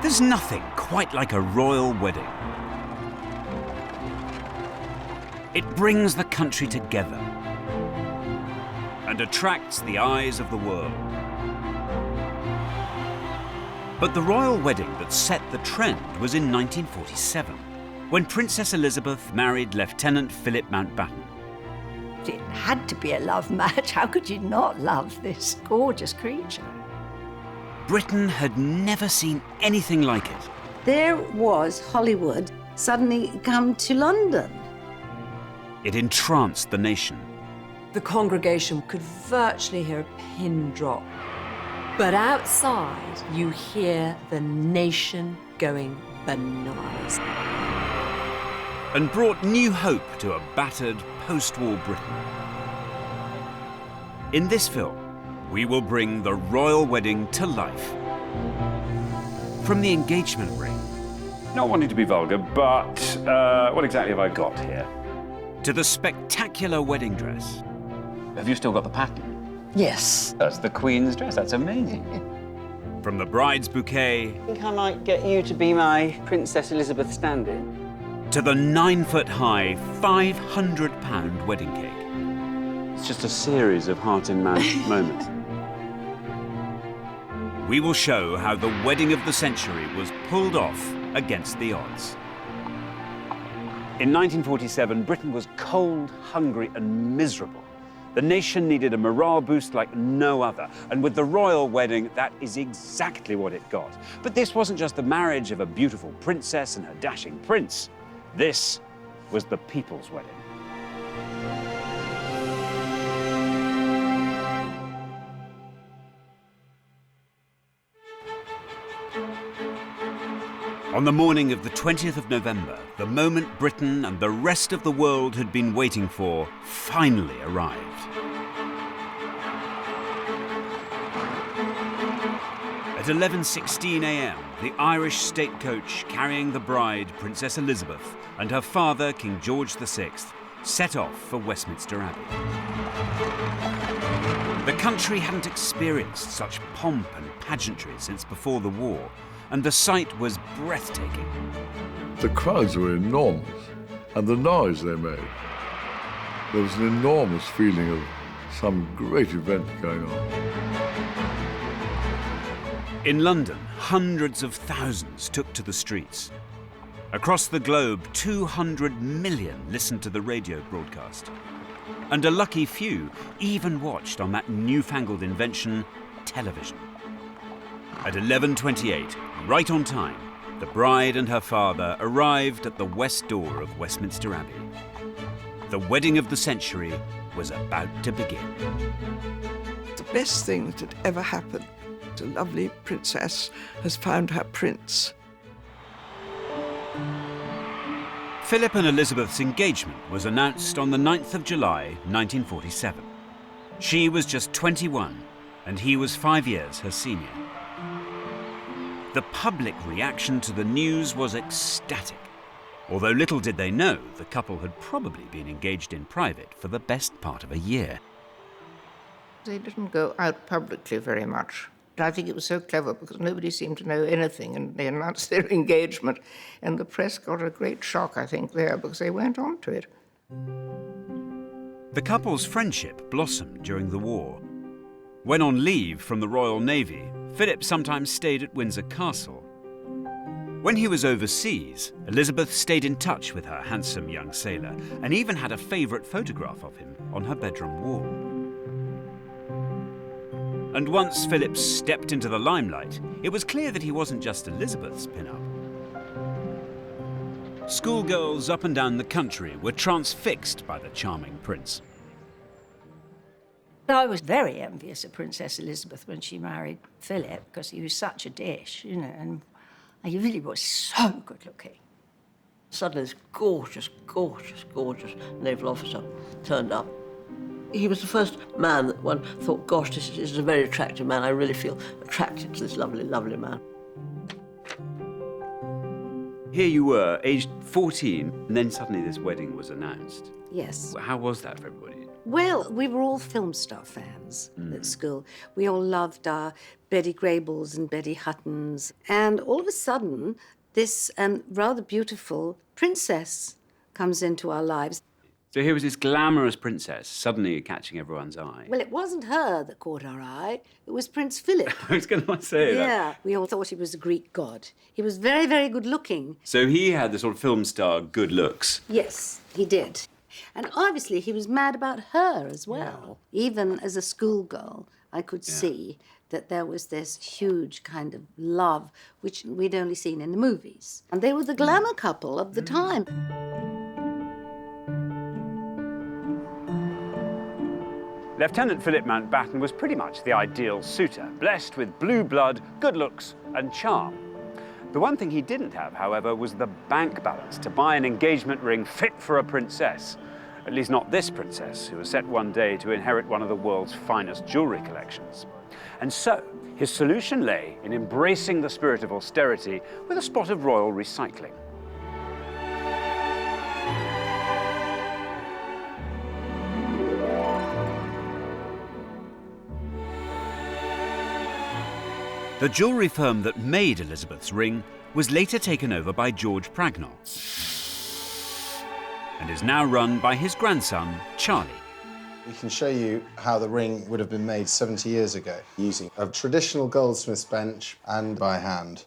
There's nothing quite like a royal wedding. It brings the country together and attracts the eyes of the world. But the royal wedding that set the trend was in 1947, when Princess Elizabeth married Lieutenant Philip Mountbatten. It had to be a love match. How could you not love this gorgeous creature? Britain had never seen anything like it. There was Hollywood suddenly come to London. It entranced the nation. The congregation could virtually hear a pin drop. But outside, you hear the nation going bananas. And brought new hope to a battered post-war Britain. In this film, we will bring the royal wedding to life. From the engagement ring. Not wanting to be vulgar, but what exactly have I got here? To the spectacular wedding dress. Have you still got the pattern? Yes. That's the Queen's dress. That's amazing. From the bride's bouquet. I think I might get you to be my Princess Elizabeth stand-in. To the 9-foot-high, £500 wedding cake. It's just a series of heart-in-mouth moments. We will show how the wedding of the century was pulled off against the odds. In 1947, Britain was cold, hungry, and miserable. The nation needed a morale boost like no other, and with the royal wedding, that is exactly what it got. But this wasn't just the marriage of a beautiful princess and her dashing prince. This was the people's wedding. On the morning of the 20th of November, the moment Britain and the rest of the world had been waiting for finally arrived. At 11:16 a.m, the Irish state coach carrying the bride, Princess Elizabeth, and her father, King George VI, set off for Westminster Abbey. The country hadn't experienced such pomp and pageantry since before the war, and the sight was breathtaking. The crowds were enormous, and the noise they made. There was an enormous feeling of some great event going on. In London, hundreds of thousands took to the streets. Across the globe, 200 million listened to the radio broadcast. And a lucky few even watched on that newfangled invention, television. At 11:28, right on time, the bride and her father arrived at the west door of Westminster Abbey. The wedding of the century was about to begin. The best thing that had ever happened. The lovely princess has found her prince. Philip and Elizabeth's engagement was announced on the 9th of July, 1947. She was just 21, and he was 5 years her senior. The public reaction to the news was ecstatic, although little did they know the couple had probably been engaged in private for the best part of a year. They didn't go out publicly very much. I think it was so clever because nobody seemed to know anything, and they announced their engagement, and the press got a great shock, I think, there, because they went on to it. The couple's friendship blossomed during the war. When on leave from the Royal Navy, Philip sometimes stayed at Windsor Castle. When he was overseas, Elizabeth stayed in touch with her handsome young sailor and even had a favourite photograph of him on her bedroom wall. And once Philip stepped into the limelight, it was clear that he wasn't just Elizabeth's pin-up. Schoolgirls up and down the country were transfixed by the charming prince. I was very envious of Princess Elizabeth when she married Philip, because he was such a dish, you know, and he really was so good looking. Suddenly this gorgeous, gorgeous, gorgeous naval officer turned up. He was the first man that one thought, gosh, this is a very attractive man. I really feel attracted to this lovely, lovely man. Here you were, aged 14, and then suddenly this wedding was announced. Yes. How was that for everybody? Well, we were all film star fans at school. We all loved our Betty Grables and Betty Huttons. And all of a sudden, this rather beautiful princess comes into our lives. So here was this glamorous princess suddenly catching everyone's eye. Well, it wasn't her that caught our eye. It was Prince Philip. I was going to say that. Yeah, we all thought he was a Greek god. He was very, very good looking. So he had the sort of film star good looks. Yes, he did. And obviously he was mad about her as well. Yeah. Even as a schoolgirl, I could see that there was this huge kind of love, which we'd only seen in the movies. And they were the glamour couple of the time. Lieutenant Philip Mountbatten was pretty much the ideal suitor, blessed with blue blood, good looks and charm. The one thing he didn't have, however, was the bank balance to buy an engagement ring fit for a princess. At least not this princess, who was set one day to inherit one of the world's finest jewellery collections. And so, his solution lay in embracing the spirit of austerity with a spot of royal recycling. The jewellery firm that made Elizabeth's ring was later taken over by George Pragnell and is now run by his grandson, Charlie. We can show you how the ring would have been made 70 years ago, using a traditional goldsmith's bench and by hand.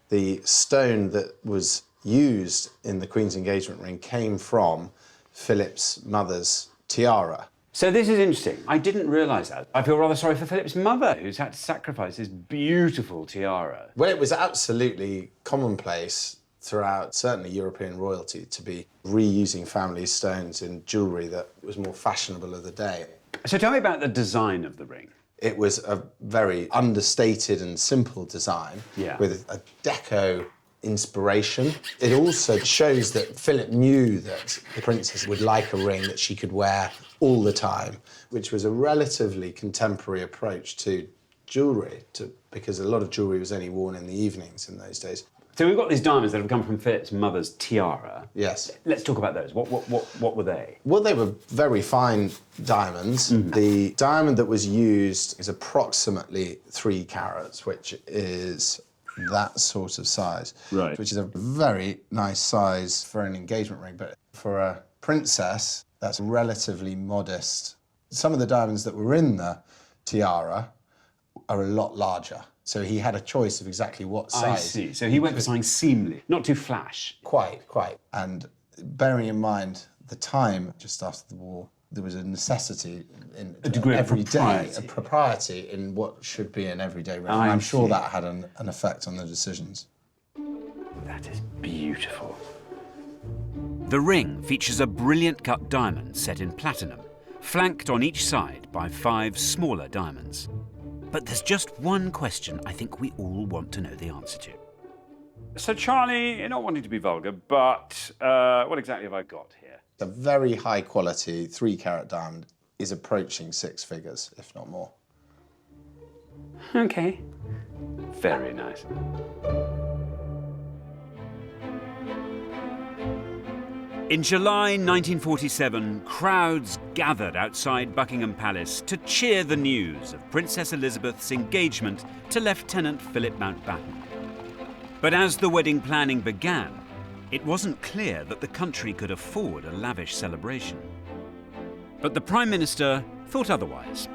The stone that was used in the Queen's engagement ring came from Philip's mother's tiara. So this is interesting. I didn't realise that. I feel rather sorry for Philip's mother, who's had to sacrifice his beautiful tiara. Well, it was absolutely commonplace throughout, certainly European royalty, to be reusing family stones in jewellery that was more fashionable of the day. So tell me about the design of the ring. It was a very understated and simple design with a deco inspiration. It also shows that Philip knew that the princess would like a ring that she could wear all the time, which was a relatively contemporary approach to jewellery, because a lot of jewellery was only worn in the evenings in those days. So we've got these diamonds that have come from Philip's mother's tiara. Yes. Let's talk about those. What were they? Well, they were very fine diamonds. The diamond that was used is approximately 3 carats, which is that sort of size, which is a very nice size for an engagement ring, but for a princess, that's relatively modest. Some of the diamonds that were in the tiara are a lot larger. So he had a choice of exactly what size. I see. So he went for something seemly, not too flash. Quite. And bearing in mind the time just after the war, there was a necessity in a degree of propriety in what should be an everyday ring. I'm sure that had an effect on the decisions. That is beautiful. The ring features a brilliant cut diamond set in platinum, flanked on each side by 5 smaller diamonds. But there's just one question I think we all want to know the answer to. So Charlie, you're not wanting to be vulgar, but what exactly have I got here? A very high quality 3-carat diamond is approaching 6 figures, if not more. Okay. Very nice. In July 1947, crowds gathered outside Buckingham Palace to cheer the news of Princess Elizabeth's engagement to Lieutenant Philip Mountbatten. But as the wedding planning began, it wasn't clear that the country could afford a lavish celebration. But the Prime Minister thought otherwise.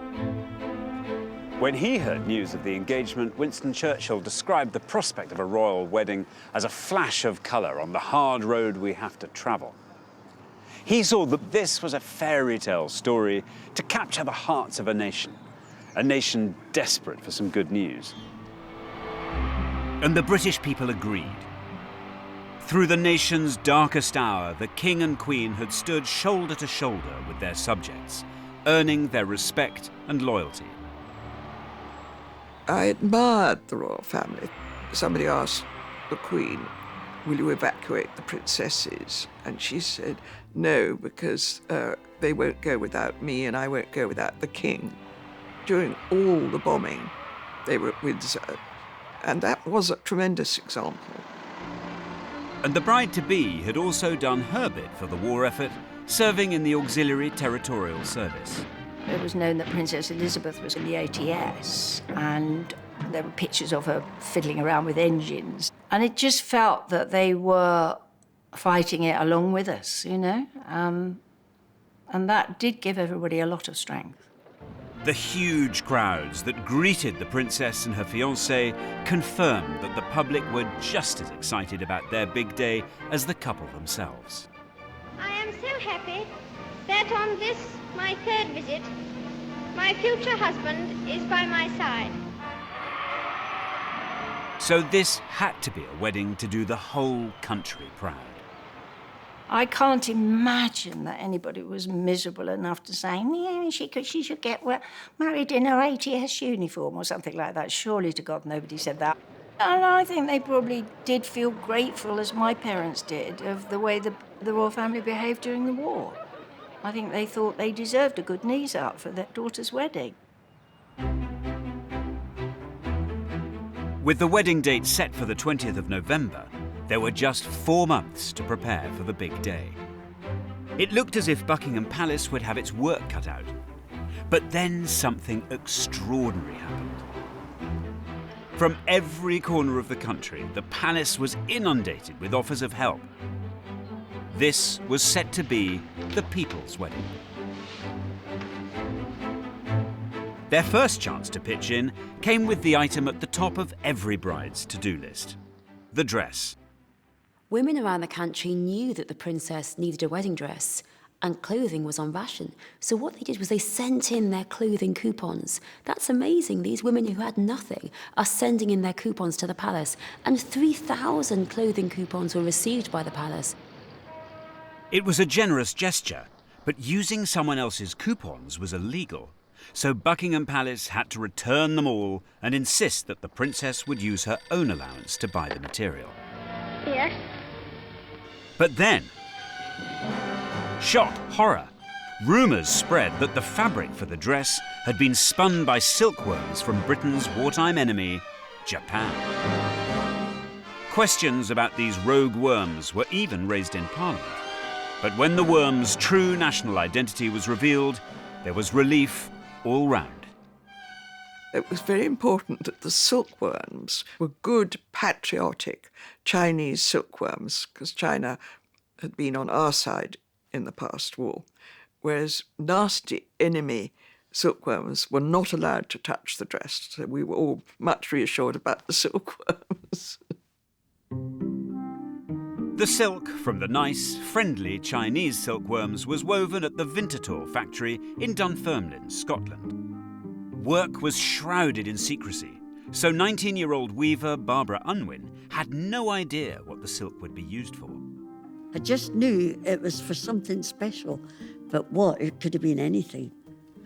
When he heard news of the engagement, Winston Churchill described the prospect of a royal wedding as a flash of colour on the hard road we have to travel. He saw that this was a fairy tale story to capture the hearts of a nation desperate for some good news. And the British people agreed. Through the nation's darkest hour, the King and Queen had stood shoulder to shoulder with their subjects, earning their respect and loyalty. I admired the royal family. Somebody asked the Queen, "Will you evacuate the princesses?" And she said, "No, because they won't go without me and I won't go without the King." During all the bombing, they were at Windsor, and that was a tremendous example. And the bride-to-be had also done her bit for the war effort serving in the Auxiliary Territorial Service. It was known that Princess Elizabeth was in the ATS, and there were pictures of her fiddling around with engines. And it just felt that they were fighting it along with us, you know? And that did give everybody a lot of strength. The huge crowds that greeted the princess and her fiancé confirmed that the public were just as excited about their big day as the couple themselves. I am so happy that on this, my third visit, my future husband is by my side. So this had to be a wedding to do the whole country proud. I can't imagine that anybody was miserable enough to say, yeah, she should get married in her ATS uniform or something like that. Surely to God nobody said that. And I think they probably did feel grateful, as my parents did, of the way the royal family behaved during the war. I think they thought they deserved a good knees up for their daughter's wedding. With the wedding date set for the 20th of November, there were just 4 months to prepare for the big day. It looked as if Buckingham Palace would have its work cut out. But then something extraordinary happened. From every corner of the country, the palace was inundated with offers of help. This was set to be the people's wedding. Their first chance to pitch in came with the item at the top of every bride's to-do list: the dress. Women around the country knew that the princess needed a wedding dress, and clothing was on ration. So what they did was they sent in their clothing coupons. That's amazing. These women who had nothing are sending in their coupons to the palace, and 3,000 clothing coupons were received by the palace. It was a generous gesture, but using someone else's coupons was illegal. So Buckingham Palace had to return them all and insist that the princess would use her own allowance to buy the material. Yes. But then, shock, horror. Rumours spread that the fabric for the dress had been spun by silkworms from Britain's wartime enemy, Japan. Questions about these rogue worms were even raised in Parliament. But when the worms' true national identity was revealed, there was relief all round. It was very important that the silkworms were good, patriotic Chinese silkworms, because China had been on our side in the past war, whereas nasty enemy silkworms were not allowed to touch the dress. So we were all much reassured about the silkworms. The silk from the nice, friendly Chinese silkworms was woven at the Winterthur factory in Dunfermline, Scotland. Work was shrouded in secrecy, so 19-year-old weaver Barbara Unwin had no idea what the silk would be used for. I just knew it was for something special, but what? It could have been anything.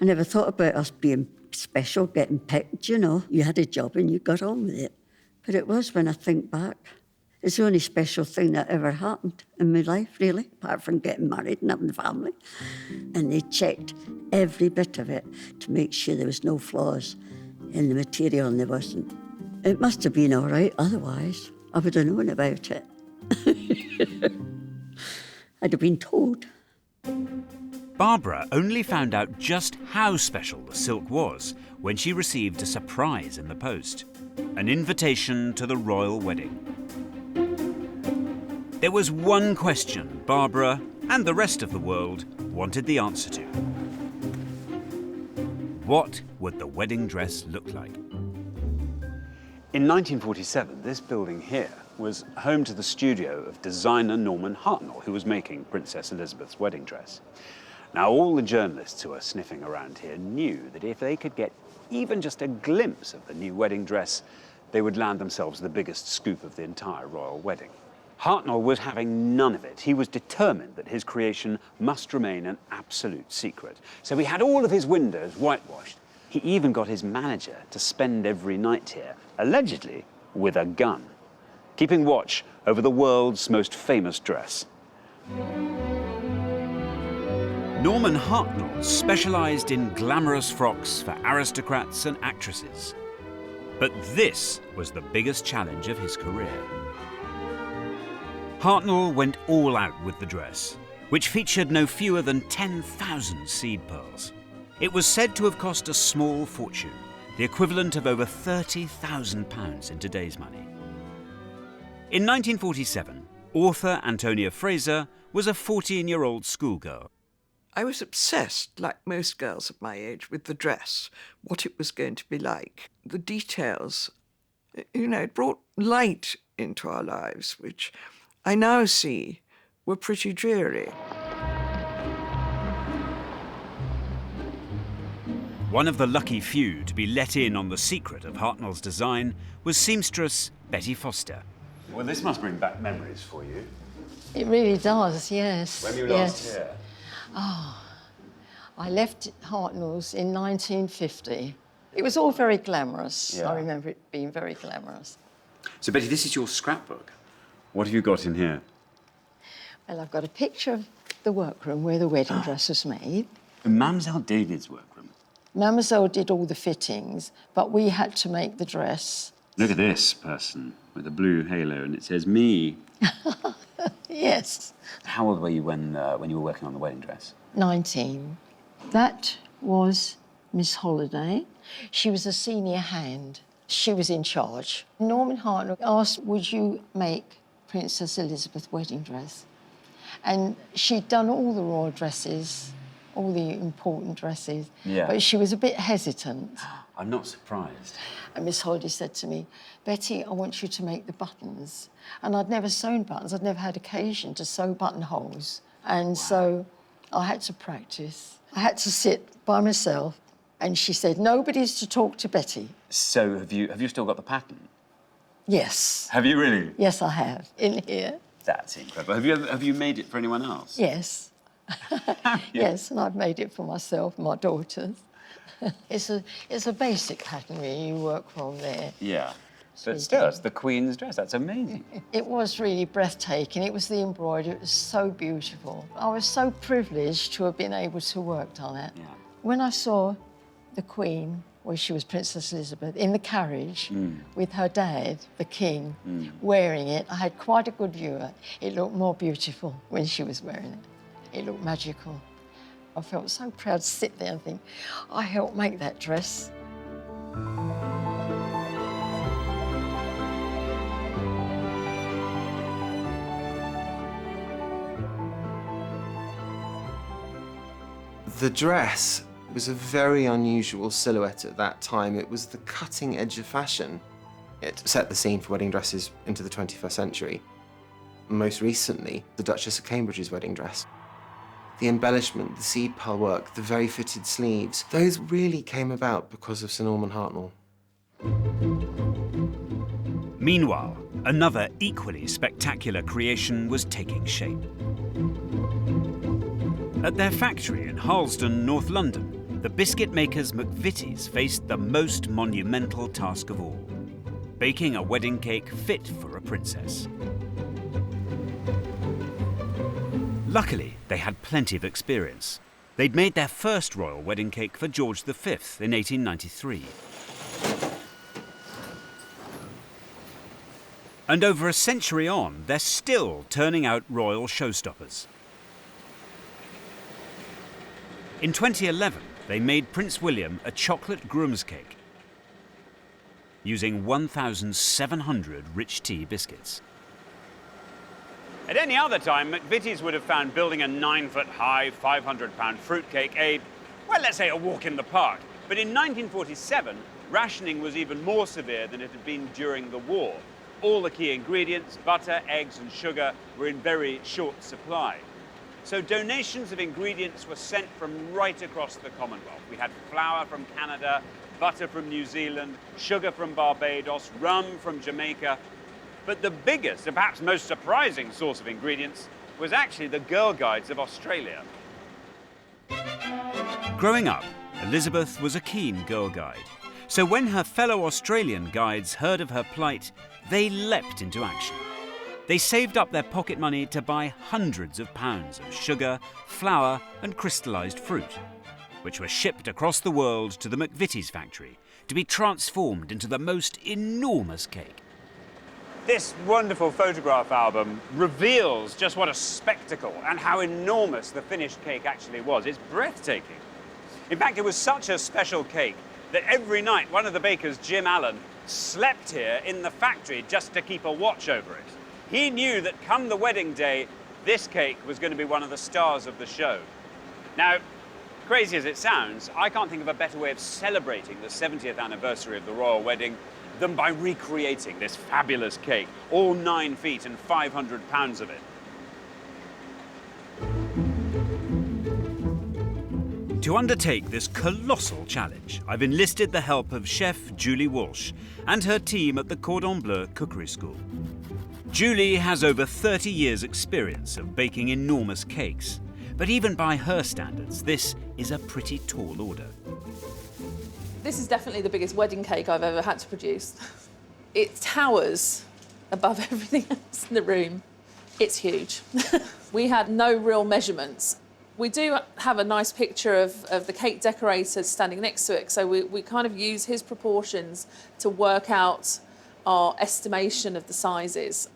I never thought about us being special, getting picked, you know. You had a job and you got on with it. But it was, when I think back. It's the only special thing that ever happened in my life, really, apart from getting married and having a family. And they checked every bit of it to make sure there was no flaws in the material, and there wasn't. It must have been all right, otherwise I would have known about it. I'd have been told. Barbara only found out just how special the silk was when she received a surprise in the post: an invitation to the royal wedding. There was one question Barbara and the rest of the world wanted the answer to. What would the wedding dress look like? In 1947, this building here was home to the studio of designer Norman Hartnell, who was making Princess Elizabeth's wedding dress. Now, all the journalists who were sniffing around here knew that if they could get even just a glimpse of the new wedding dress, they would land themselves the biggest scoop of the entire royal wedding. Hartnell was having none of it. He was determined that his creation must remain an absolute secret. So he had all of his windows whitewashed. He even got his manager to spend every night here, allegedly with a gun, keeping watch over the world's most famous dress. Norman Hartnell specialised in glamorous frocks for aristocrats and actresses. But this was the biggest challenge of his career. Hartnell went all out with the dress. which featured no fewer than 10,000 seed pearls. It was said to have cost a small fortune, the equivalent of over £30,000 in today's money. In 1947, author Antonia Fraser was a 14-year-old schoolgirl. I was obsessed, like most girls of my age, with the dress, what it was going to be like, the details. You know, it brought light into our lives, which I now see were pretty dreary. One of the lucky few to be let in on the secret of Hartnell's design was seamstress Betty Foster. Well, this must bring back memories for you. It really does, yes. When were you last here? Oh, I left Hartnell's in 1950. It was all very glamorous. Yeah. I remember it being very glamorous. So, Betty, this is your scrapbook. What have you got in here? Well, I've got a picture of the workroom where the wedding dress was made. Mademoiselle David's workroom. Mademoiselle did all the fittings, but we had to make the dress. Look at this person with a blue halo, and it says me. Yes. How old were you when you were working on the wedding dress? 19. That was Miss Holliday. She was a senior hand. She was in charge. Norman Hartnell asked, would you make Princess Elizabeth's wedding dress? And she'd done all the royal dresses, all the important dresses, Yeah. but she was a bit hesitant. I'm not surprised. And Miss Holliday said to me, Betty, I want you to make the buttons. And I'd never sewn buttons. I'd never had occasion to sew buttonholes. And so I had to practice. I had to sit by myself. And she said, nobody's to talk to Betty. So have you still got the pattern? Yes. Have you really? Yes, I have, in here. That's incredible. Have you made it for anyone else? Yes. Yes, and I've made it for myself and my daughters. It's a basic pattern, really. You work from there. Yeah. But still, it's the Queen's dress. That's amazing. It was really breathtaking. It was the embroidery. It was so beautiful. I was so privileged to have been able to work on it. Yeah. When I saw the Queen, where she was Princess Elizabeth, in the carriage with her dad, the King, wearing it, I had quite a good view of it. It looked more beautiful when she was wearing it. It looked magical. I felt so proud to sit there and think, I helped make that dress. The dress was a very unusual silhouette at that time. It was the cutting edge of fashion. It set the scene for wedding dresses into the 21st century. Most recently, the Duchess of Cambridge's wedding dress. The embellishment, the seed pearl work, the very fitted sleeves, those really came about because of Sir Norman Hartnell. Meanwhile, another equally spectacular creation was taking shape. At their factory in Harlesden, North London, the biscuit makers McVitie's faced the most monumental task of all: baking a wedding cake fit for a princess. Luckily, they had plenty of experience. They'd made their first royal wedding cake for George V in 1893. And over a century on, they're still turning out royal showstoppers. In 2011, they made Prince William a chocolate groom's cake using 1,700 rich tea biscuits. At any other time, McVitie's would have found building a 9-foot-high, 500-pound fruitcake let's say a walk in the park. But in 1947, rationing was even more severe than it had been during the war. All the key ingredients, butter, eggs, and sugar, were in very short supply. So donations of ingredients were sent from right across the Commonwealth. We had flour from Canada, butter from New Zealand, sugar from Barbados, rum from Jamaica. But the biggest and perhaps most surprising source of ingredients was actually the Girl Guides of Australia. Growing up, Elizabeth was a keen Girl Guide. So when her fellow Australian guides heard of her plight, they leapt into action. They saved up their pocket money to buy hundreds of pounds of sugar, flour, and crystallised fruit, which were shipped across the world to the McVitie's factory to be transformed into the most enormous cake. This wonderful photograph album reveals just what a spectacle and how enormous the finished cake actually was. It's breathtaking. In fact, it was such a special cake that every night one of the bakers, Jim Allen, slept here in the factory just to keep a watch over it. He knew that come the wedding day, this cake was going to be one of the stars of the show. Now, crazy as it sounds, I can't think of a better way of celebrating the 70th anniversary of the royal wedding than by recreating this fabulous cake, all 9 feet and 500 pounds of it. To undertake this colossal challenge, I've enlisted the help of chef Julie Walsh and her team at the Cordon Bleu Cookery School. Julie has over 30 years' experience of baking enormous cakes, but even by her standards, this is a pretty tall order. This is definitely the biggest wedding cake I've ever had to produce. It towers above everything else in the room. It's huge. We had no real measurements. We do have a nice picture of the cake decorator standing next to it, so we kind of use his proportions to work out our estimation of the sizes.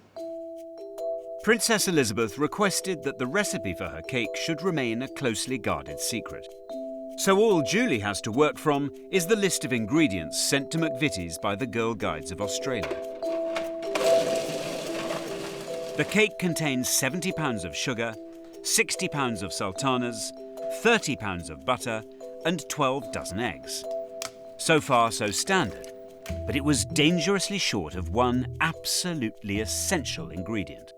Princess Elizabeth requested that the recipe for her cake should remain a closely guarded secret. So all Julie has to work from is the list of ingredients sent to McVitie's by the Girl Guides of Australia. The cake contains 70 pounds of sugar, 60 pounds of sultanas, 30 pounds of butter, and 12 dozen eggs. So far, so standard, but it was dangerously short of one absolutely essential ingredient.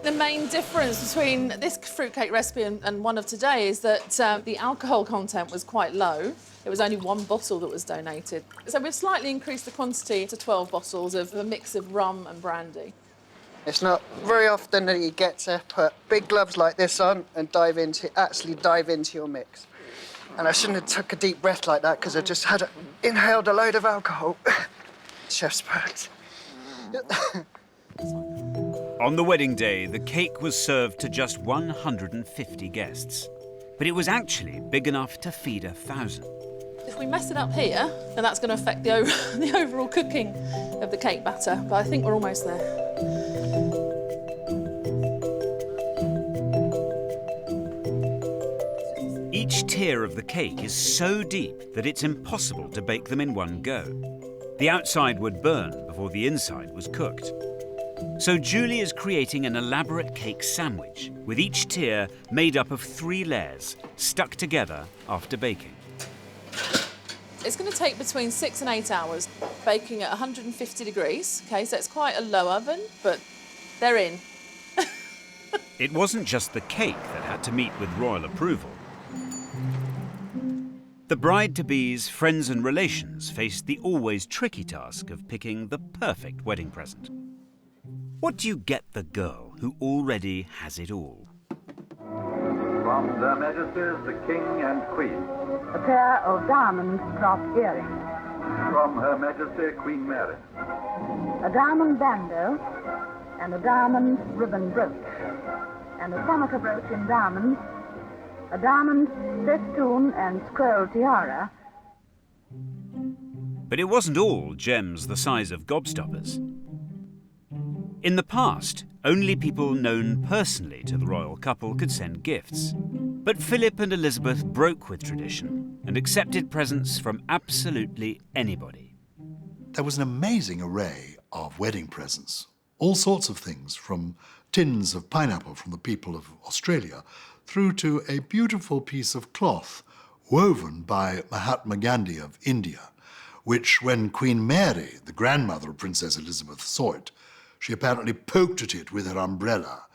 The main difference between this fruitcake recipe and one of today is that the alcohol content was quite low. It was only 1 bottle that was donated. So we've slightly increased the quantity to 12 bottles of a mix of rum and brandy. It's not very often that you get to put big gloves like this on and actually dive into your mix. And I shouldn't have took a deep breath like that because I just had inhaled a load of alcohol. Chef's pert. On the wedding day, the cake was served to just 150 guests. But it was actually big enough to feed 1,000. If we mess it up here, then that's going to affect the overall cooking of the cake batter. But I think we're almost there. Each tier of the cake is so deep that it's impossible to bake them in one go. The outside would burn before the inside was cooked. So Julie is creating an elaborate cake sandwich, with each tier made up of 3 layers, stuck together after baking. It's going to take between 6 and 8 hours, baking at 150 degrees. OK, so it's quite a low oven, but they're in. It wasn't just the cake that had to meet with royal approval. The bride-to-be's friends and relations faced the always tricky task of picking the perfect wedding present. What do you get the girl who already has it all? From Their Majesties the King and Queen. A pair of diamond cloth earrings. From Her Majesty Queen Mary. A diamond bandeau and a diamond ribbon brooch. And a stomacher brooch in diamonds. A diamond festoon and scroll tiara. But it wasn't all gems the size of gobstoppers. In the past, only people known personally to the royal couple could send gifts. But Philip and Elizabeth broke with tradition and accepted presents from absolutely anybody. There was an amazing array of wedding presents. All sorts of things, from tins of pineapple from the people of Australia through to a beautiful piece of cloth woven by Mahatma Gandhi of India, which, when Queen Mary, the grandmother of Princess Elizabeth, saw it, she apparently poked at it with her umbrella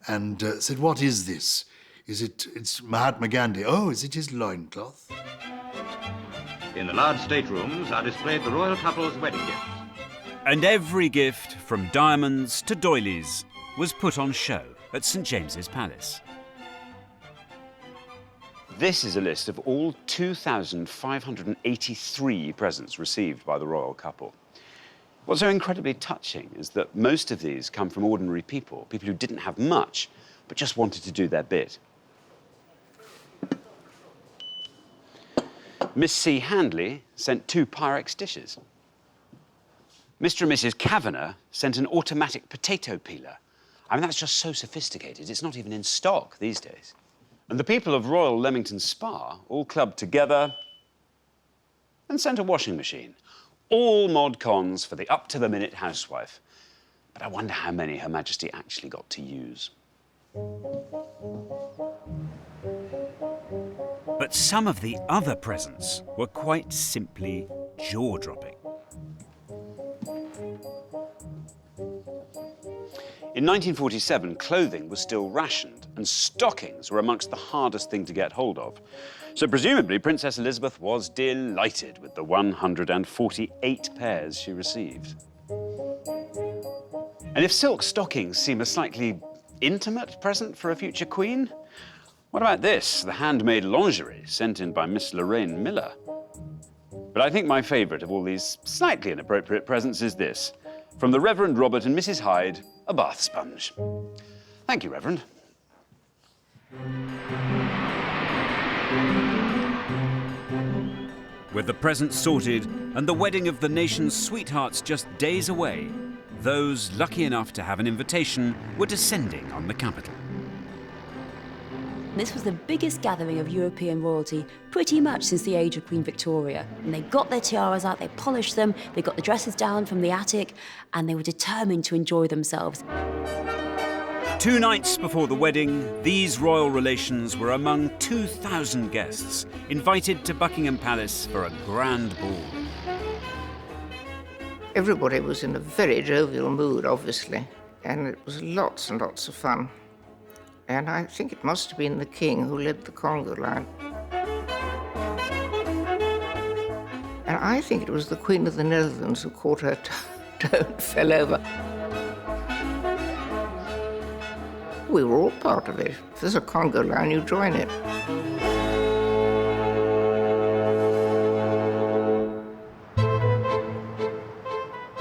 and said, "What is this? It's Mahatma Gandhi. Oh, is it his loincloth?" In the large staterooms are displayed the royal couple's wedding gifts. And every gift, from diamonds to doilies, was put on show at St James's Palace. This is a list of all 2,583 presents received by the royal couple. What's so incredibly touching is that most of these come from ordinary people, people who didn't have much, but just wanted to do their bit. Miss C. Handley sent 2 Pyrex dishes. Mr. and Mrs. Kavanagh sent an automatic potato peeler. I mean, that's just so sophisticated. It's not even in stock these days. And the people of Royal Leamington Spa all clubbed together and sent a washing machine. All mod cons for the up-to-the-minute housewife. But I wonder how many Her Majesty actually got to use. But some of the other presents were quite simply jaw-dropping. In 1947, clothing was still rationed, and stockings were amongst the hardest thing to get hold of. So presumably, Princess Elizabeth was delighted with the 148 pairs she received. And if silk stockings seem a slightly intimate present for a future queen, what about this, the handmade lingerie sent in by Miss Lorraine Miller? But I think my favourite of all these slightly inappropriate presents is this. From the Reverend Robert and Mrs. Hyde, a bath sponge. Thank you, Reverend. With the presents sorted and the wedding of the nation's sweethearts just days away, those lucky enough to have an invitation were descending on the capital. This was the biggest gathering of European royalty pretty much since the age of Queen Victoria. And they got their tiaras out, they polished them, they got the dresses down from the attic, and they were determined to enjoy themselves. 2 nights before the wedding, these royal relations were among 2,000 guests invited to Buckingham Palace for a grand ball. Everybody was in a very jovial mood, obviously, and it was lots and lots of fun. And I think it must have been the king who led the Congo line. And I think it was the Queen of the Netherlands who caught her toe and fell over. We were all part of it. If there's a Congo line, you join it.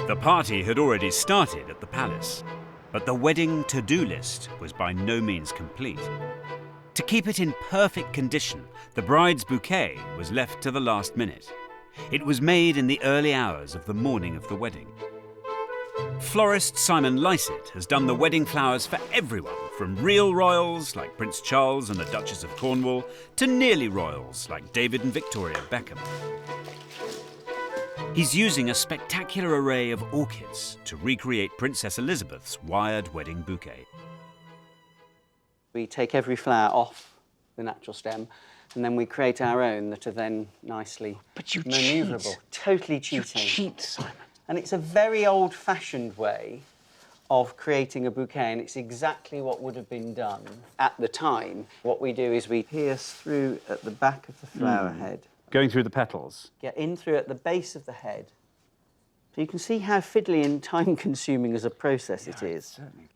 The party had already started at the palace, but the wedding to-do list was by no means complete. To keep it in perfect condition, the bride's bouquet was left to the last minute. It was made in the early hours of the morning of the wedding. Florist Simon Lycett has done the wedding flowers for everyone, from real royals like Prince Charles and the Duchess of Cornwall to nearly royals like David and Victoria Beckham. He's using a spectacular array of orchids to recreate Princess Elizabeth's wired wedding bouquet. We take every flower off the natural stem, and then we create our own that are then nicely manoeuvrable. Cheat. Totally cheating. You cheat, Simon. And it's a very old-fashioned way of creating a bouquet, and it's exactly what would have been done at the time. What we do is we pierce through at the back of the flower head. Going through the petals. Get in through at the base of the head. So you can see how fiddly and time-consuming as a process it is. Certainly.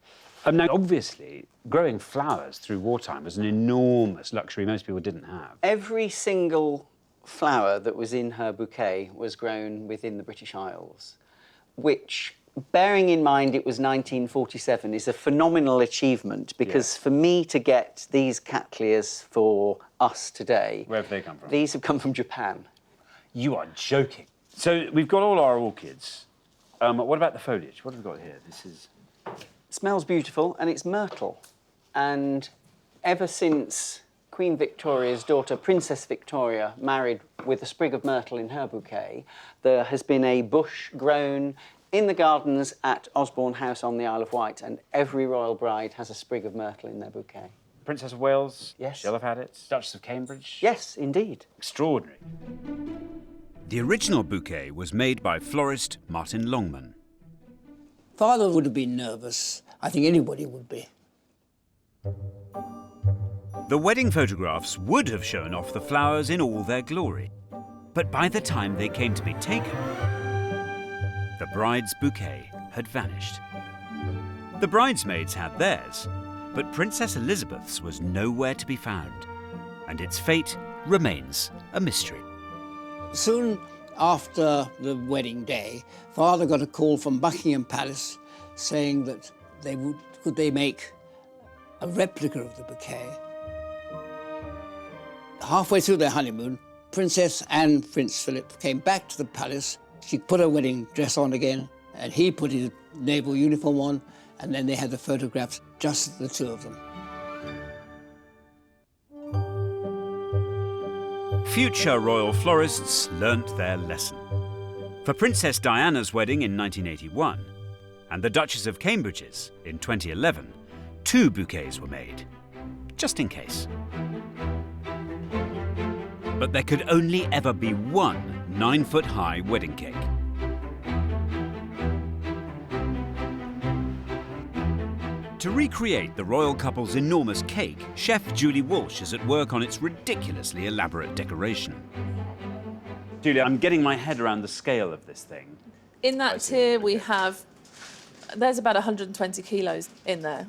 Now, obviously, growing flowers through wartime was an enormous luxury most people didn't have. Every single flower that was in her bouquet was grown within the British Isles, which, bearing in mind it was 1947, is a phenomenal achievement, because for me to get these cattleyas for us today... Where have they come from? These have come from Japan. You are joking. So we've got all our orchids. What about the foliage? What have we got here? This is... It smells beautiful, and it's myrtle. And ever since Queen Victoria's daughter, Princess Victoria, married with a sprig of myrtle in her bouquet, there has been a bush grown in the gardens at Osborne House on the Isle of Wight, and every royal bride has a sprig of myrtle in their bouquet. Princess of Wales? Yes. She'll have had it. Duchess of Cambridge? Yes, indeed. Extraordinary. The original bouquet was made by florist Martin Longman. Father would have been nervous. I think anybody would be. The wedding photographs would have shown off the flowers in all their glory. But by the time they came to be taken, the bride's bouquet had vanished. The bridesmaids had theirs, but Princess Elizabeth's was nowhere to be found, and its fate remains a mystery. Soon after the wedding day, Father got a call from Buckingham Palace saying that could they make a replica of the bouquet. Halfway through their honeymoon, Princess and Prince Philip came back to the palace. She put her wedding dress on again, And he put his naval uniform on, and then they had the photographs, just the two of them. Future royal florists learnt their lesson. For Princess Diana's wedding in 1981 and the Duchess of Cambridge's in 2011, 2 bouquets were made, just in case. But there could only ever be one 9-foot-high wedding cake. To recreate the royal couple's enormous cake, chef Julie Walsh is at work on its ridiculously elaborate decoration. Julie, I'm getting my head around the scale of this thing. In that tier, we have, there's about 120 kilos in there.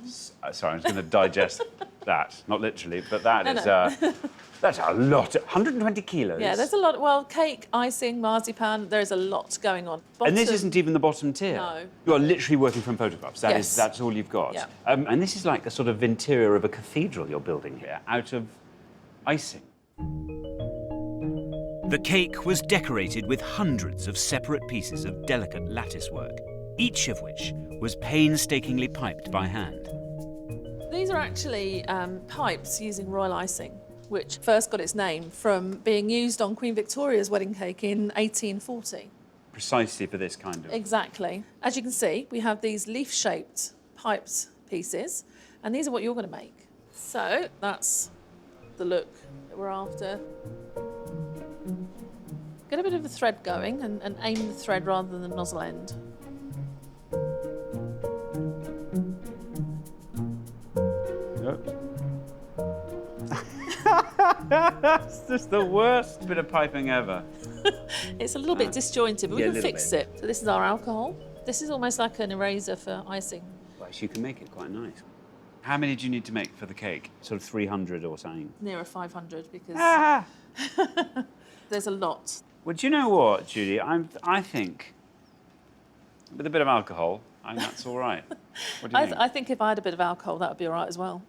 Sorry, I'm just going to digest that. Not literally, but that No, is... no. That's a lot. 120 kilos? Yeah, there's a lot. Well, cake, icing, marzipan, there's a lot going on. And this isn't even the bottom tier? No. You are literally working from photographs. Yes. That's all you've got? Yeah. And this is like a sort of interior of a cathedral you're building here, out of icing. The cake was decorated with hundreds of separate pieces of delicate lattice work, each of which was painstakingly piped by hand. These are actually pipes using royal icing, which first got its name from being used on Queen Victoria's wedding cake in 1840. Precisely for this kind of... Exactly. As you can see, we have these leaf-shaped piped pieces, and these are what you're going to make. So that's the look that we're after. Get a bit of the thread going and aim the thread rather than the nozzle end. That's just the worst bit of piping ever. It's a little bit disjointed, but we Yeah, a can little fix bit. it. So this is our alcohol. This is almost like an eraser for icing. Well, you can make it quite nice. How many do you need to make for the cake? Sort of 300 or something? Nearer 500 because there's a lot. Well, do you know what, Judy? I think with a bit of alcohol, I think that's all right. What do you think? I think if I had a bit of alcohol, that would be all right as well.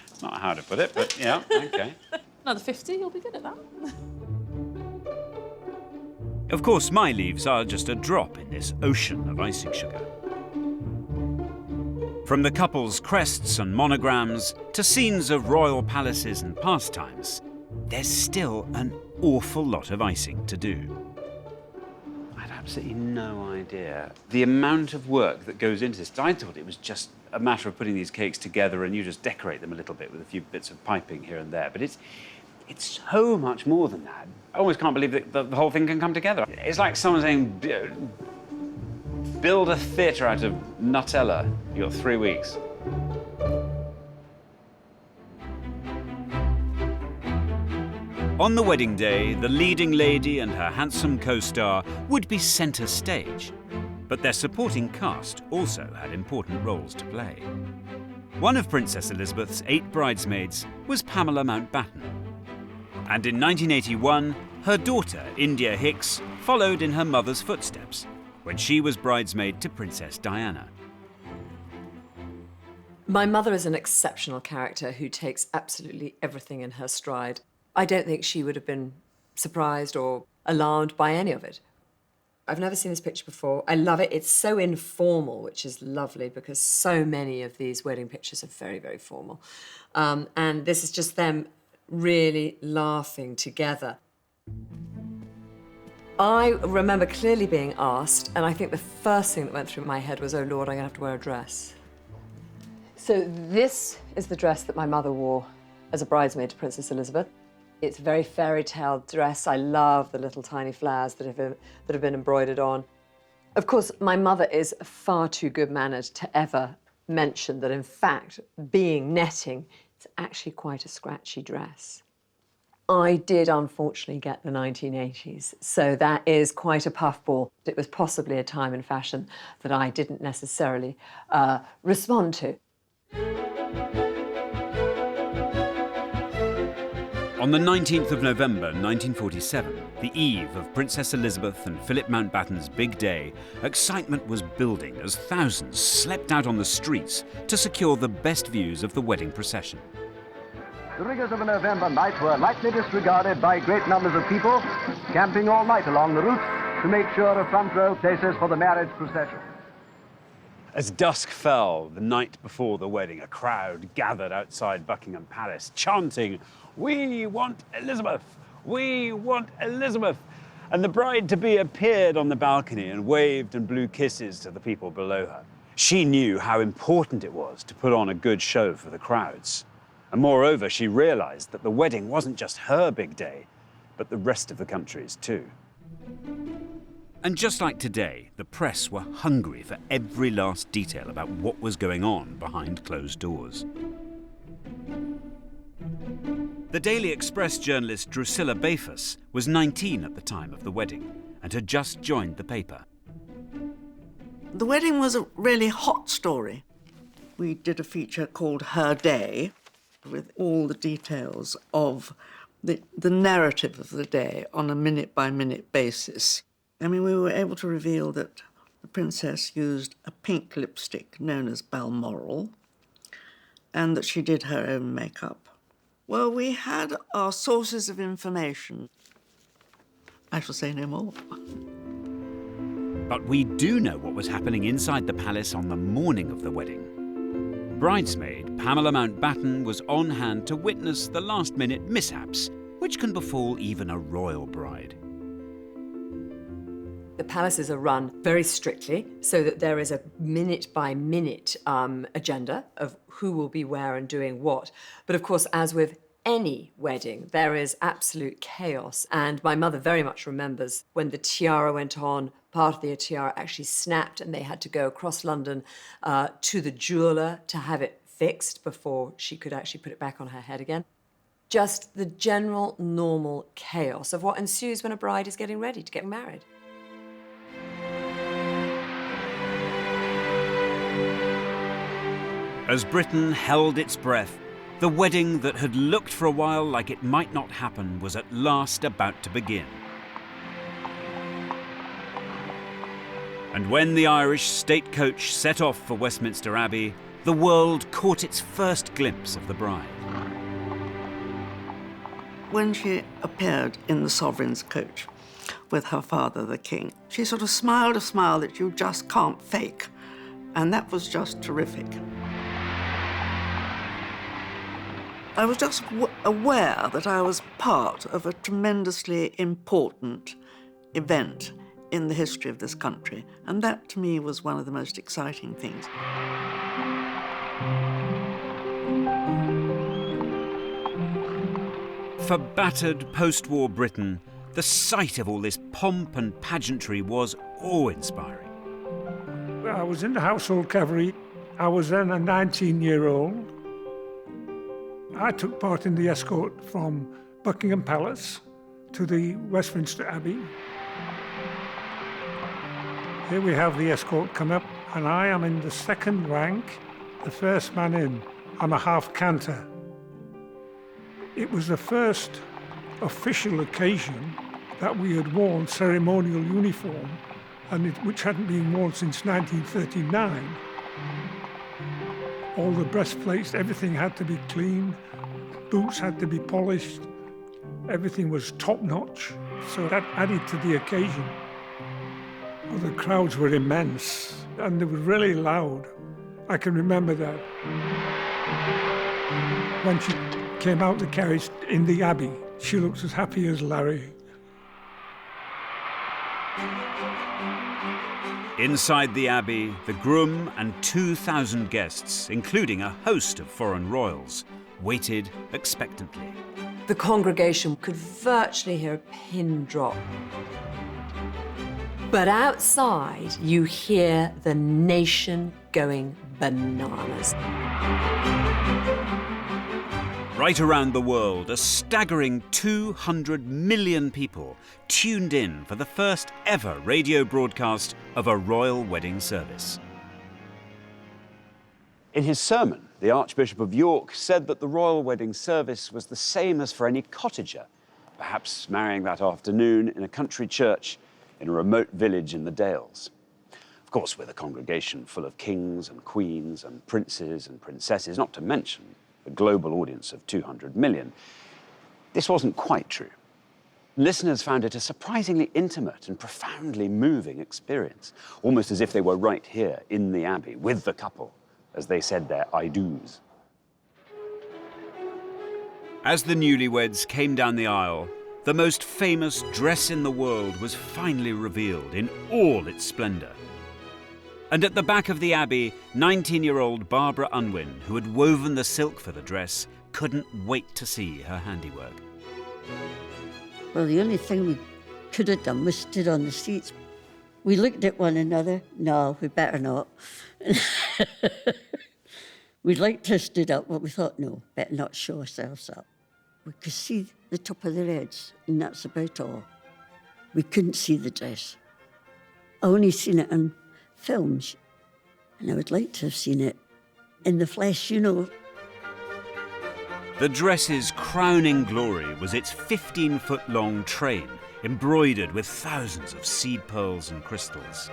It's not how to put it, but yeah, okay. Another 50, you'll be good at that. Of course, my leaves are just a drop in this ocean of icing sugar. From the couple's crests and monograms to scenes of royal palaces and pastimes, there's still an awful lot of icing to do. I had absolutely no idea the amount of work that goes into this. I thought it was just a matter of putting these cakes together and you just decorate them a little bit with a few bits of piping here and there. But it's so much more than that. I almost can't believe that the whole thing can come together. It's like someone saying, build a theatre out of Nutella. You've got 3 weeks. On the wedding day, the leading lady and her handsome co-star would be centre stage, but their supporting cast also had important roles to play. One of Princess Elizabeth's 8 bridesmaids was Pamela Mountbatten, and in 1981, her daughter, India Hicks, followed in her mother's footsteps when she was bridesmaid to Princess Diana. My mother is an exceptional character who takes absolutely everything in her stride. I don't think she would have been surprised or alarmed by any of it. I've never seen this picture before. I love it. It's so informal, which is lovely because so many of these wedding pictures are very, very formal. And this is just them really laughing together. I remember clearly being asked, and I think the first thing that went through my head was, oh Lord, I'm gonna have to wear a dress. So this is the dress that my mother wore as a bridesmaid to Princess Elizabeth. It's a very fairy tale dress. I love the little tiny flowers that have been embroidered on. Of course, my mother is far too good-mannered to ever mention that, in fact, being netting, it's actually quite a scratchy dress. I did, unfortunately, get the 1980s, so that is quite a puffball. It was possibly a time in fashion that I didn't necessarily respond to. On the 19th of November 1947, the eve of Princess Elizabeth and Philip Mountbatten's big day, excitement was building as thousands slept out on the streets to secure the best views of the wedding procession. The rigours of a November night were lightly disregarded by great numbers of people, camping all night along the route to make sure of front row places for the marriage procession. As dusk fell the night before the wedding, a crowd gathered outside Buckingham Palace, chanting, "We want Elizabeth! We want Elizabeth!" And the bride-to-be appeared on the balcony and waved and blew kisses to the people below her. She knew how important it was to put on a good show for the crowds. And moreover, she realized that the wedding wasn't just her big day, but the rest of the country's too. And just like today, the press were hungry for every last detail about what was going on behind closed doors. The Daily Express journalist Drusilla Bafus was 19 at the time of the wedding and had just joined the paper. The wedding was a really hot story. We did a feature called Her Day with all the details of the narrative of the day on a minute-by-minute basis. I mean, we were able to reveal that the princess used a pink lipstick known as Balmoral and that she did her own makeup. Well, we had our sources of information. I shall say no more. But we do know what was happening inside the palace on the morning of the wedding. Bridesmaid Pamela Mountbatten was on hand to witness the last-minute mishaps, which can befall even a royal bride. The palaces are run very strictly so that there is a minute-by-minute agenda of who will be where and doing what. But of course, as with any wedding, there is absolute chaos. And my mother very much remembers when the tiara went on, part of the tiara actually snapped and they had to go across London to the jeweller to have it fixed before she could actually put it back on her head again. Just the general, normal chaos of what ensues when a bride is getting ready to get married. As Britain held its breath, the wedding that had looked for a while like it might not happen was at last about to begin. And when the Irish state coach set off for Westminster Abbey, the world caught its first glimpse of the bride. When she appeared in the sovereign's coach with her father, the king, she sort of smiled a smile that you just can't fake. And that was just terrific. I was just aware that I was part of a tremendously important event in the history of this country, and that to me was one of the most exciting things. For battered post-war Britain, the sight of all this pomp and pageantry was awe-inspiring. I was in the household cavalry. I was then a 19-year-old. I took part in the escort from Buckingham Palace to the Westminster Abbey. Here we have the escort come up, and I am in the second rank, the first man in. I'm a half canter. It was the first official occasion that we had worn ceremonial uniform, which hadn't been worn since 1939. All the breastplates, everything had to be clean, boots had to be polished, everything was top-notch, so that added to the occasion. Well, the crowds were immense, and they were really loud. I can remember that. When she came out the carriage in the Abbey, she looked as happy as Larry. Inside the Abbey, the groom and 2,000 guests, including a host of foreign royals, waited expectantly. The congregation could virtually hear a pin drop. But outside, you hear the nation going bananas. Right around the world, a staggering 200 million people tuned in for the first ever radio broadcast of a royal wedding service. In his sermon, the Archbishop of York said that the royal wedding service was the same as for any cottager, perhaps marrying that afternoon in a country church in a remote village in the Dales. Of course, with a congregation full of kings and queens and princes and princesses, not to mention a global audience of 200 million. This wasn't quite true. Listeners found it a surprisingly intimate and profoundly moving experience, almost as if they were right here in the Abbey with the couple as they said their I do's. As the newlyweds came down the aisle, the most famous dress in the world was finally revealed in all its splendour. And at the back of the Abbey, 19-year-old Barbara Unwin, who had woven the silk for the dress, couldn't wait to see her handiwork. Well, the only thing we could have done was stood on the seats. We looked at one another. No, we better not. We'd like to have stood up, but we thought, no, better not show ourselves up. We could see the top of their heads, and that's about all. We couldn't see the dress. I only seen it on films, and I would like to have seen it in the flesh, you know. The dress's crowning glory was its 15-foot-long train, embroidered with thousands of seed pearls and crystals.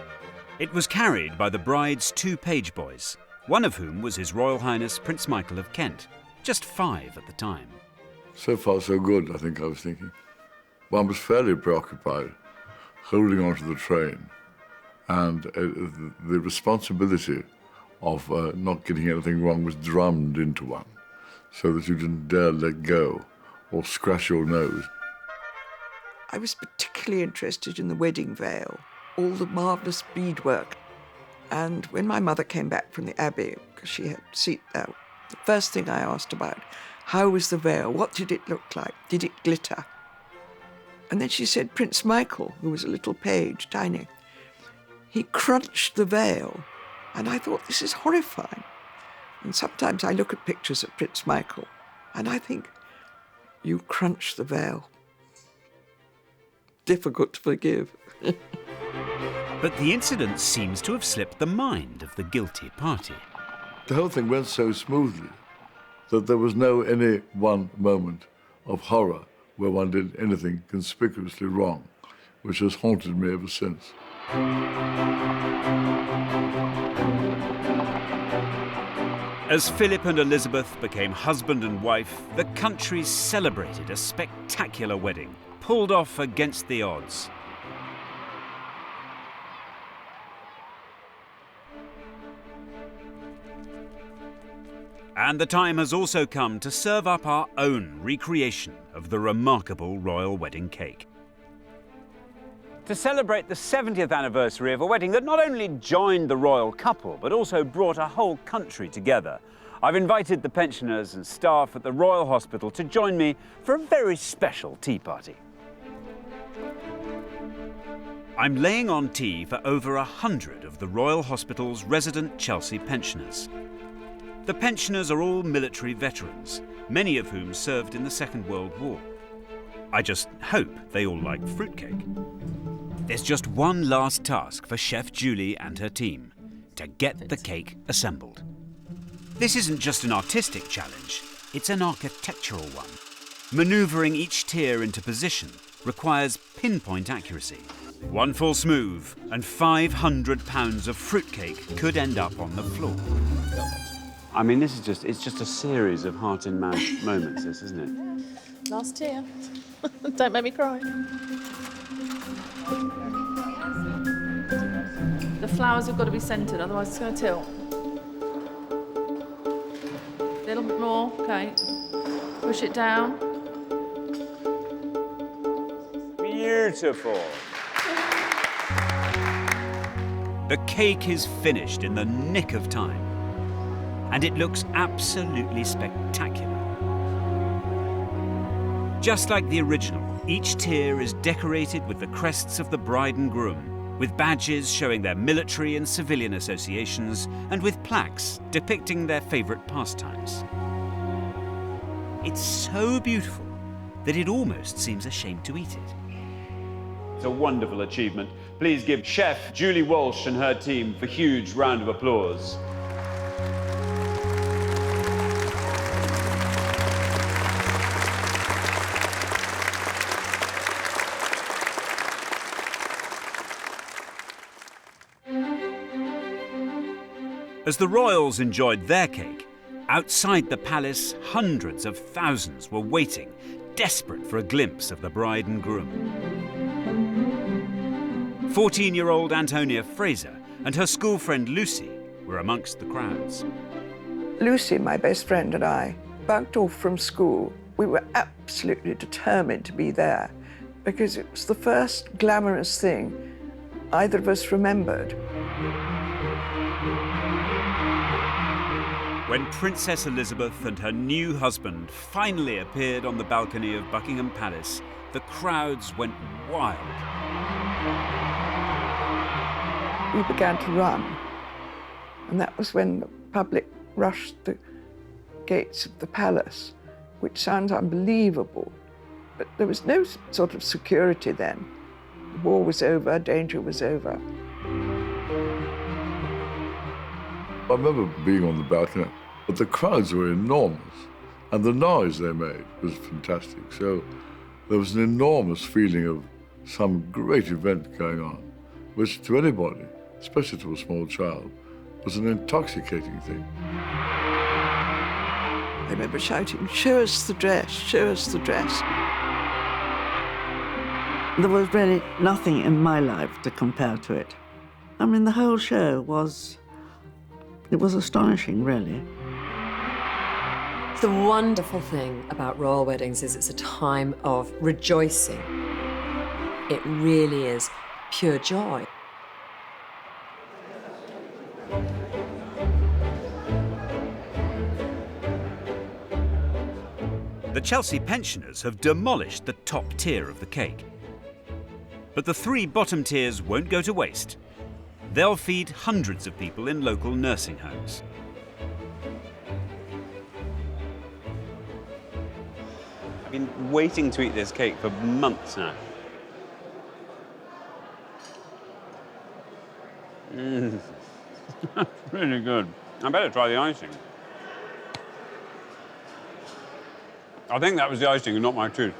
It was carried by the bride's 2 page boys, one of whom was His Royal Highness Prince Michael of Kent, just 5 at the time. So far, so good, I think I was thinking. One was fairly preoccupied, holding onto the train, and the responsibility of not getting anything wrong was drummed into one, so that you didn't dare let go or scratch your nose. I was particularly interested in the wedding veil, all the marvellous beadwork. And when my mother came back from the Abbey, because she had seen that, the first thing I asked about, how was the veil? What did it look like? Did it glitter? And then she said Prince Michael, who was a little page, tiny, he crunched the veil. And I thought, this is horrifying. And sometimes I look at pictures of Prince Michael and I think, you crunch the veil. Difficult to forgive. But the incident seems to have slipped the mind of the guilty party. The whole thing went so smoothly that there was no any one moment of horror where one did anything conspicuously wrong, which has haunted me ever since. As Philip and Elizabeth became husband and wife, the country celebrated a spectacular wedding, pulled off against the odds. And the time has also come to serve up our own recreation of the remarkable royal wedding cake. To celebrate the 70th anniversary of a wedding that not only joined the royal couple, but also brought a whole country together, I've invited the pensioners and staff at the Royal Hospital to join me for a very special tea party. I'm laying on tea for over 100 of the Royal Hospital's resident Chelsea pensioners. The pensioners are all military veterans, many of whom served in the Second World War. I just hope they all like fruitcake. There's just one last task for Chef Julie and her team, to get the cake assembled. This isn't just an artistic challenge, it's an architectural one. Manoeuvring each tier into position requires pinpoint accuracy. One false move and 500 pounds of fruitcake could end up on the floor. I mean, it's just a series of heart-in-mouth moments, this, isn't it? Last tear. Don't make me cry. The flowers have got to be centred, otherwise it's going to tilt. A little bit more, okay. Push it down. Beautiful. The cake is finished in the nick of time, and it looks absolutely spectacular. Just like the original, each tier is decorated with the crests of the bride and groom, with badges showing their military and civilian associations, and with plaques depicting their favourite pastimes. It's so beautiful that it almost seems a shame to eat it. It's a wonderful achievement. Please give Chef Julie Walsh and her team a huge round of applause. As the royals enjoyed their cake, outside the palace, hundreds of thousands were waiting, desperate for a glimpse of the bride and groom. 14-year-old Antonia Fraser and her school friend Lucy were amongst the crowds. Lucy, my best friend, and I bunked off from school. We were absolutely determined to be there because it was the first glamorous thing either of us remembered. When Princess Elizabeth and her new husband finally appeared on the balcony of Buckingham Palace, the crowds went wild. We began to run, and that was when the public rushed the gates of the palace, which sounds unbelievable, but there was no sort of security then. The war was over, danger was over. I remember being on the balcony, but the crowds were enormous, and the noise they made was fantastic. So there was an enormous feeling of some great event going on, which to anybody, especially to a small child, was an intoxicating thing. I remember shouting, "Show us the dress, show us the dress." There was really nothing in my life to compare to it. I mean, the whole show was astonishing, really. The wonderful thing about royal weddings is it's a time of rejoicing. It really is pure joy. The Chelsea pensioners have demolished the top tier of the cake. But the 3 bottom tiers won't go to waste. They'll feed hundreds of people in local nursing homes. I've been waiting to eat this cake for months now. Really good. I better try the icing. I think that was the icing and not my tooth.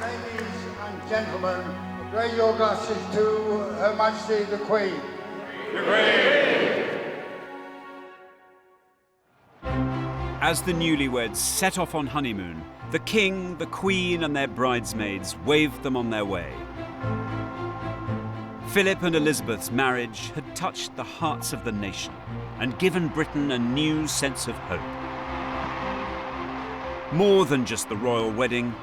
Ladies and gentlemen, raise your glasses to Her Majesty the Queen. The Queen! As the newlyweds set off on honeymoon, the King, the Queen and their bridesmaids waved them on their way. Philip and Elizabeth's marriage had touched the hearts of the nation and given Britain a new sense of hope. More than just the royal wedding,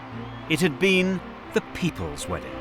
it had been the people's wedding.